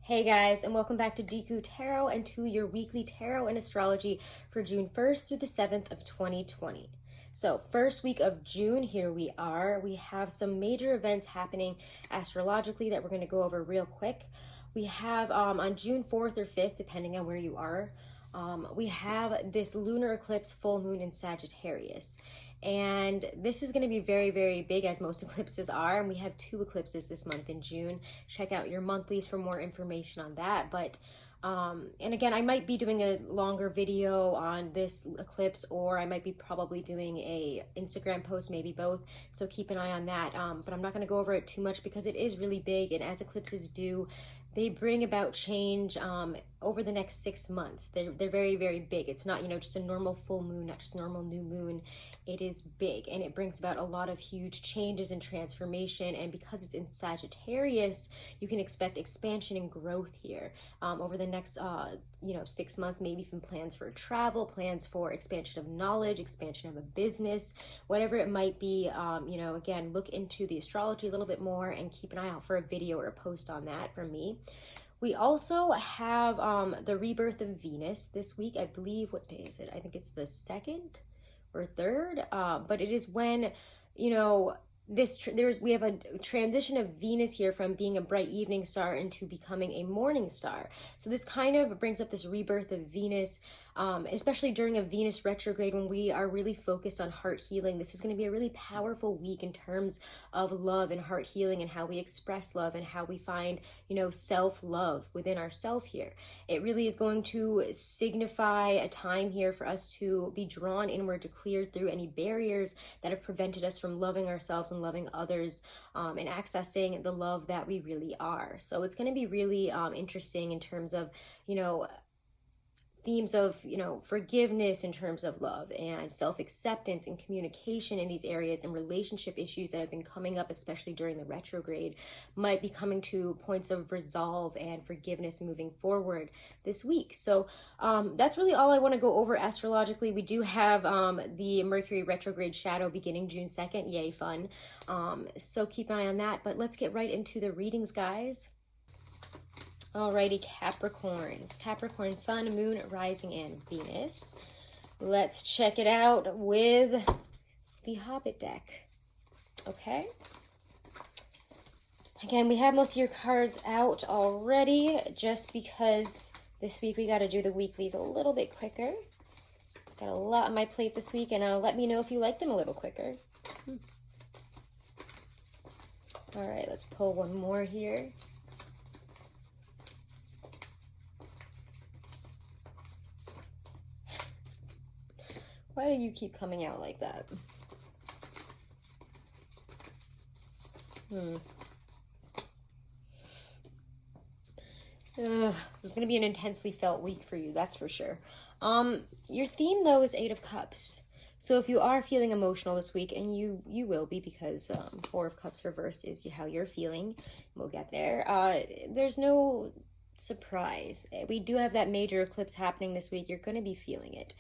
Hey guys, and welcome back to Deku Tarot and to your weekly tarot and astrology for June 1st through the 7th of 2020. So, first week of June, here we are. We have some major events happening astrologically that we're going to go over real quick. We have on June 4th or 5th, depending on where you are, we have this lunar eclipse full moon in Sagittarius. And this is going to be very, very big, as most eclipses are. And we have 2 eclipses this month in June. Check out your monthlies for more information on that. But and again, I might be doing a longer video on this eclipse, or I might be probably doing a Instagram post, maybe both. So keep an eye on that. But I'm not going to go over it too much because it is really big. And as eclipses do, they bring about change over the next 6 months. They're very, very big. It's not, just a normal full moon, not just normal new moon. It is big, and it brings about a lot of huge changes and transformation. And because it's in Sagittarius, you can expect expansion and growth here over the next 6 months. Maybe even plans for travel, plans for expansion of knowledge, expansion of a business, whatever it might be. Again, look into the astrology a little bit more and keep an eye out for a video or a post on that from me. We also have the rebirth of Venus this week. I believe, what day is it? I think it's the 2nd or 3rd, but it is when, we have a transition of Venus here from being a bright evening star into becoming a morning star. So this kind of brings up this rebirth of Venus, especially during a Venus retrograde when we are really focused on heart healing. This is going to be a really powerful week in terms of love and heart healing and how we express love and how we find, self-love within ourselves here. It really is going to signify a time here for us to be drawn inward, to clear through any barriers that have prevented us from loving ourselves and loving others, and accessing the love that we really are. So it's going to be really interesting in terms of, themes of, forgiveness in terms of love and self-acceptance and communication in these areas, and relationship issues that have been coming up, especially during the retrograde, might be coming to points of resolve and forgiveness and moving forward this week. So that's really all I want to go over astrologically. We do have the Mercury retrograde shadow beginning June 2nd. Yay, fun. So keep an eye on that. But let's get right into the readings, guys. Alrighty, Capricorns. Capricorn, Sun, Moon, Rising, and Venus. Let's check it out with the Hobbit deck. Okay. Again, we have most of your cards out already, just because this week we got to do the weeklies a little bit quicker. Got a lot on my plate this week, and let me know if you like them a little quicker. Alright, let's pull one more here. Why do you keep coming out like that? This is going to be an intensely felt week for you, that's for sure. Your theme, though, is 8 of Cups. So if you are feeling emotional this week, and you will be, because 4 of Cups reversed is how you're feeling, we'll get there. There's no surprise. We do have that major eclipse happening this week. You're going to be feeling it.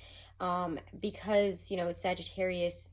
Because, it's Sagittarius,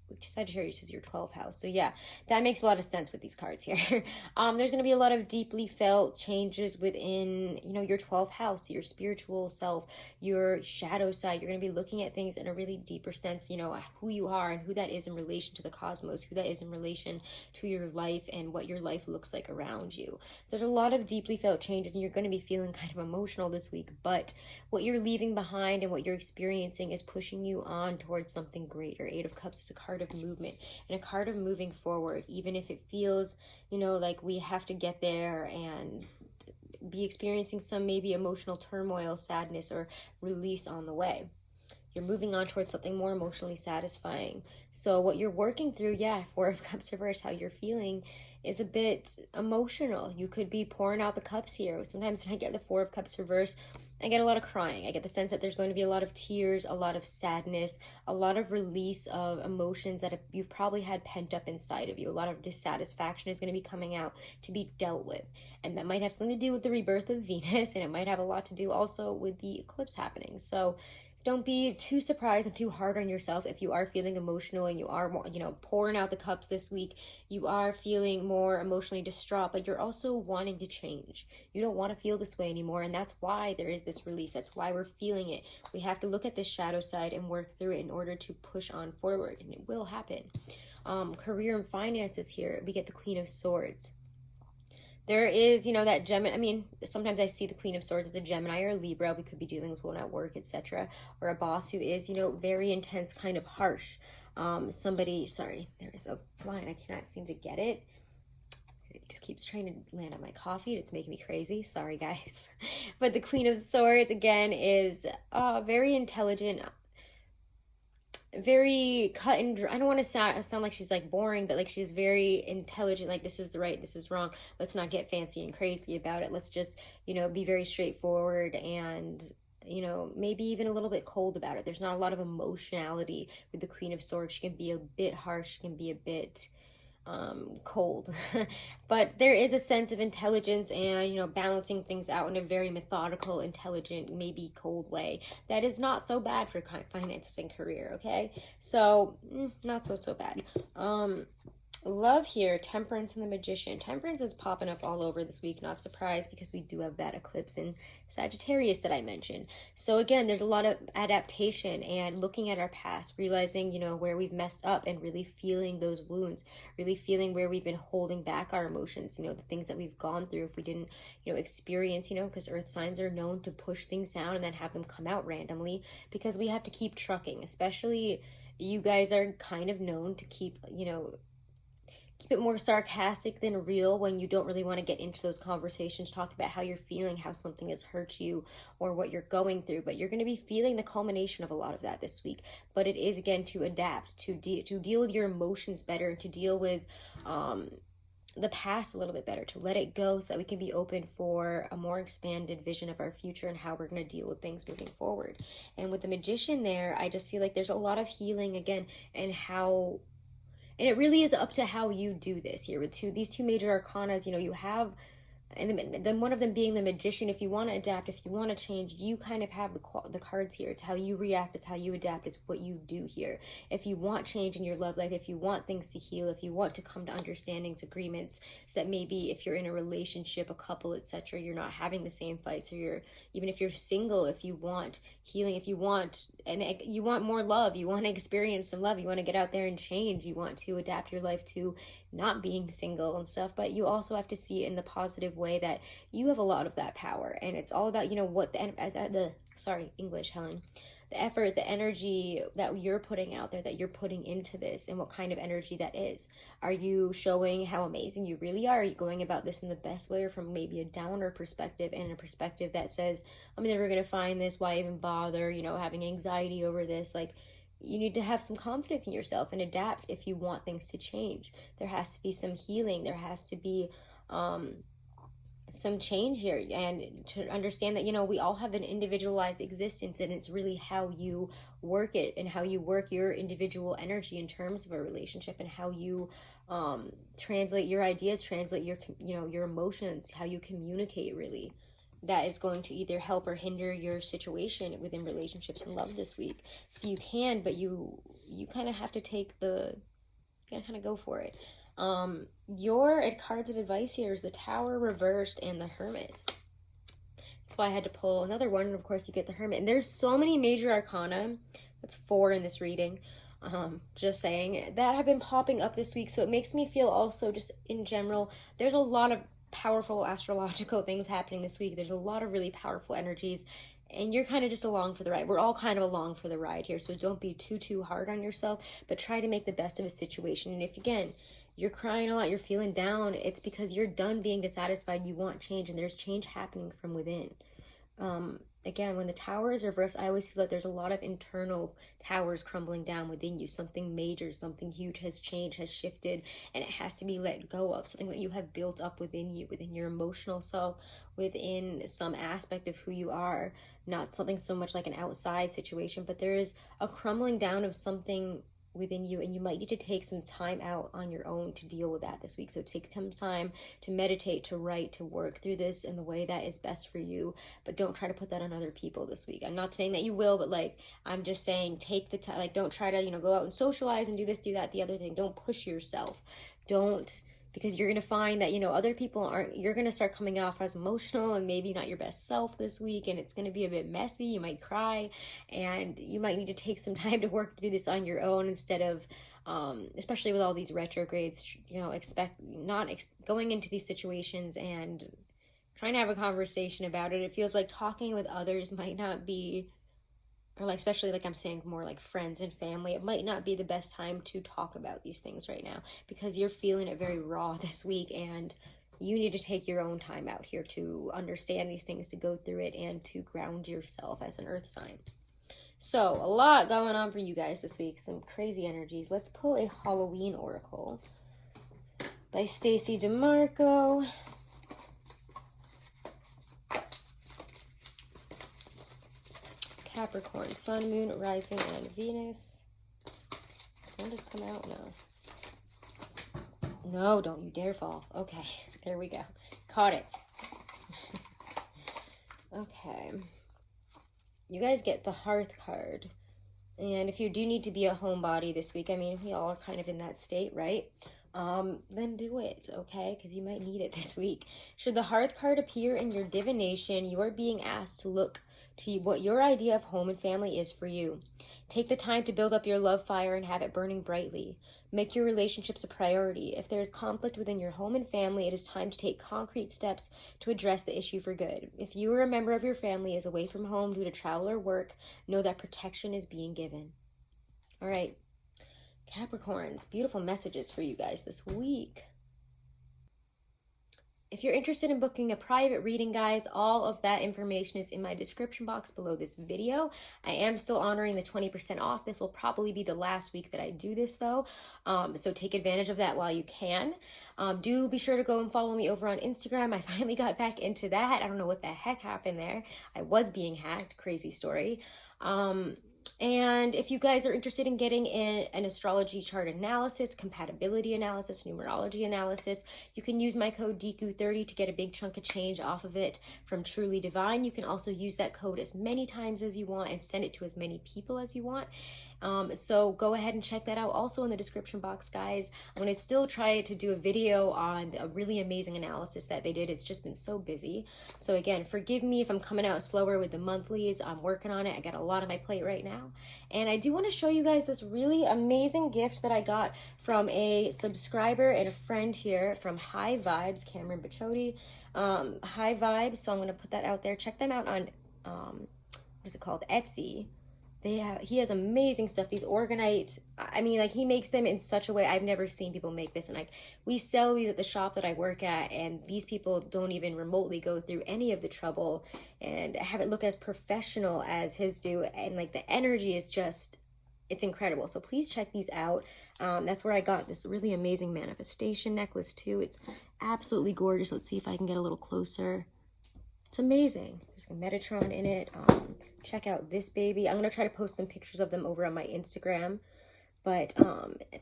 which Sagittarius is your 12th house. So yeah, that makes a lot of sense with these cards here. There's going to be a lot of deeply felt changes within, your 12th house, your spiritual self, your shadow side. You're going to be looking at things in a really deeper sense, who you are and who that is in relation to the cosmos, who that is in relation to your life and what your life looks like around you. There's a lot of deeply felt changes, and you're going to be feeling kind of emotional this week, but what you're leaving behind and what you're experiencing is pushing you on towards something greater. 8 of Cups is a card of movement and a card of moving forward, even if it feels, like we have to get there and be experiencing some maybe emotional turmoil, sadness, or release on the way. You're moving on towards something more emotionally satisfying. So what you're working through, 4 of Cups reverse, how you're feeling is a bit emotional. You could be pouring out the cups here. Sometimes when I get the 4 of Cups reverse, I get a lot of crying. I get the sense that there's going to be a lot of tears, a lot of sadness, a lot of release of emotions that you've probably had pent up inside of you. A lot of dissatisfaction is going to be coming out to be dealt with. And that might have something to do with the rebirth of Venus, and it might have a lot to do also with the eclipse happening. So don't be too surprised and too hard on yourself if you are feeling emotional and you are more, pouring out the cups this week. You are feeling more emotionally distraught, but you're also wanting to change. You don't want to feel this way anymore, and that's why there is this release. That's why we're feeling it. We have to look at this shadow side and work through it in order to push on forward, and it will happen. Career and finances here, we get the Queen of Swords. There is, that Gemini. I mean, sometimes I see the Queen of Swords as a Gemini or a Libra. We could be dealing with one at work, etc. Or a boss who is, very intense, kind of harsh. Sorry, there is a fly and I cannot seem to get it. It just keeps trying to land on my coffee. It's making me crazy. Sorry, guys. But the Queen of Swords, again, is very intelligent, very cut and dry. I don't want to sound like she's like boring, but like she's very intelligent. Like, this is the right, this is wrong. Let's not get fancy and crazy about it. Let's just, be very straightforward and, maybe even a little bit cold about it. There's not a lot of emotionality with the Queen of Swords. She can be a bit harsh. She can be a bit cold. But there is a sense of intelligence and, balancing things out in a very methodical, intelligent, maybe cold way. That is not so bad for finances and career, okay? So, not so bad. Love here, Temperance and the Magician. Temperance is popping up all over this week, not surprised, because we do have that eclipse in Sagittarius that I mentioned. So again, there's a lot of adaptation and looking at our past, realizing, where we've messed up and really feeling those wounds, really feeling where we've been holding back our emotions, the things that we've gone through if we didn't, experience, because earth signs are known to push things down and then have them come out randomly, because we have to keep trucking. Especially you guys are kind of known to keep it more sarcastic than real when you don't really want to get into those conversations, talk about how you're feeling, how something has hurt you, or what you're going through. But you're going to be feeling the culmination of a lot of that this week. But it is, again, to adapt, to deal with your emotions better, and to deal with the past a little bit better, to let it go so that we can be open for a more expanded vision of our future and how we're going to deal with things moving forward. And with the Magician there, I just feel like there's a lot of healing, again, and it really is up to how you do this here with these two major arcanas. You have, and then one of them being the Magician. If you want to adapt, if you want to change, you kind of have the cards here. It's how you react, it's how you adapt, it's what you do here. If you want change in your love life, if you want things to heal, if you want to come to understandings, agreements, so that maybe if you're in a relationship, a couple, etc., you're not having the same fights, or even if you're single, if you want healing, if you want more love, you want to experience some love, you want to get out there and change, you want to adapt your life to not being single and stuff. But you also have to see it in the positive way that you have a lot of that power, and it's all about what English, Helen, the effort, the energy that you're putting out there, that you're putting into this, and what kind of energy that is. Are you showing how amazing you really are? Are you going about this in the best way, or from maybe a downer perspective, and a perspective that says, I'm never going to find this, why even bother, having anxiety over this? Like, you need to have some confidence in yourself and adapt if you want things to change. There has to be some healing. There has to be some change here, and to understand that we all have an individualized existence, and it's really how you work it and how you work your individual energy in terms of a relationship, and how you translate your ideas, translate your emotions, how you communicate, really, that is going to either help or hinder your situation within relationships and love this week. So you can, but you kind of have to kind of go for it. Your cards of advice here is the Tower reversed and the Hermit. That's why I had to pull another one, and of course you get the Hermit. And there's so many major arcana, that's 4 in this reading, just saying, that have been popping up this week. So it makes me feel also, just in general, there's a lot of powerful astrological things happening this week. There's a lot of really powerful energies, and you're kind of just along for the ride. We're all kind of along for the ride here, so don't be too hard on yourself, but try to make the best of a situation. And if, again, you're crying a lot, you're feeling down, it's because you're done being dissatisfied. You want change, and there's change happening from within. Again, when the Tower is reversed, I always feel like there's a lot of internal towers crumbling down within you. Something major, something huge has changed, has shifted, and it has to be let go of. Something that you have built up within you, within your emotional self, within some aspect of who you are. Not something so much like an outside situation, but there is a crumbling down of something within you, and you might need to take some time out on your own to deal with that this week. So take some time to meditate, to write, to work through this in the way that is best for you, but don't try to put that on other people this week. I'm not saying that you will, but like, I'm just saying, take the time. Like, don't try to, go out and socialize and do this, do that, the other thing. Don't push yourself. Don't, because you're going to find that, other people aren't, you're going to start coming off as emotional and maybe not your best self this week, and it's going to be a bit messy. You might cry, and you might need to take some time to work through this on your own instead of, especially with all these retrogrades, going into these situations and trying to have a conversation about it. It feels like talking with others might not be, or like, especially like I'm saying, more like friends and family, it might not be the best time to talk about these things right now because you're feeling it very raw this week, and you need to take your own time out here to understand these things, to go through it, and to ground yourself as an earth sign. So a lot going on for you guys this week, some crazy energies. Let's pull a Halloween oracle by Stacey DeMarco. Capricorn, Sun, Moon, Rising, and Venus. Can just come out? No. No, don't you dare fall. Okay, there we go. Caught it. Okay. You guys get the Hearth card. And if you do need to be a homebody this week, I mean, we all are kind of in that state, right? Then do it, okay? Because you might need it this week. Should the Hearth card appear in your divination, you are being asked to look to what your idea of home and family is for you. Take the time to build up your love fire and have it burning brightly. Make your relationships a priority. If there is conflict within your home and family, it is time to take concrete steps to address the issue for good. If you or a member of your family is away from home due to travel or work, know that protection is being given. All right, Capricorns, beautiful messages for you guys this week. If you're interested in booking a private reading, guys, all of that information is in my description box below this video. I am still honoring the 20% off. This will probably be the last week that I do this, though. So take advantage of that while you can. Do be sure to go and follow me over on Instagram. I finally got back into that. I don't know what the heck happened there. I was being hacked. Crazy story. And if you guys are interested in getting an astrology chart analysis, compatibility analysis, numerology analysis, you can use my code Deku30 to get a big chunk of change off of it from Truly Divine. You can also use that code as many times as you want and send it to as many people as you want. So go ahead and check that out also in the description box, guys. I'm going to still try to do a video on a really amazing analysis that they did. It's just been so busy. So again, forgive me if I'm coming out slower with the monthlies. I'm working on it. I got a lot on my plate right now. And I do want to show you guys this really amazing gift that I got from a subscriber and a friend here from High Vibes, Cameron Bachotti. High Vibes. So I'm going to put that out there. Check them out on, what is it called? Etsy. He has amazing stuff. These orgonite, I mean, like, he makes them in such a way I've never seen people make this. And like, we sell these at the shop that I work at, and these people don't even remotely go through any of the trouble and have it look as professional as his do. And like, the energy is just, it's incredible. So please check these out. That's where I got this really amazing manifestation necklace too. It's absolutely gorgeous. Let's see if I can get a little closer. It's amazing. There's a Metatron in it. Check out this baby. I'm going to try to post some pictures of them over on my Instagram. But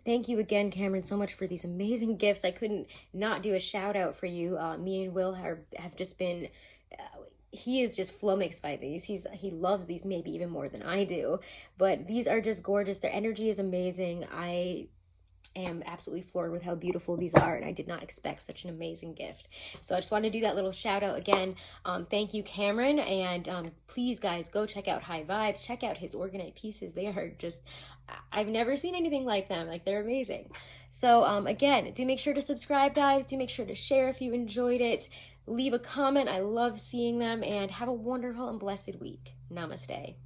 thank you again, Cameron, so much for these amazing gifts. I couldn't not do a shout out for you. Me and Will have just been... he is just flummoxed by these. He loves these maybe even more than I do. But these are just gorgeous. Their energy is amazing. I am absolutely floored with how beautiful these are, and I did not expect such an amazing gift. So I just wanted to do that little shout out again. Thank you, Cameron, and please, guys, go check out High Vibes. Check out his orgonite pieces. They are just, I've never seen anything like them. Like, they're amazing. So again, do make sure to subscribe, guys. Do make sure to share if you enjoyed it. Leave a comment. I love seeing them, and have a wonderful and blessed week. Namaste.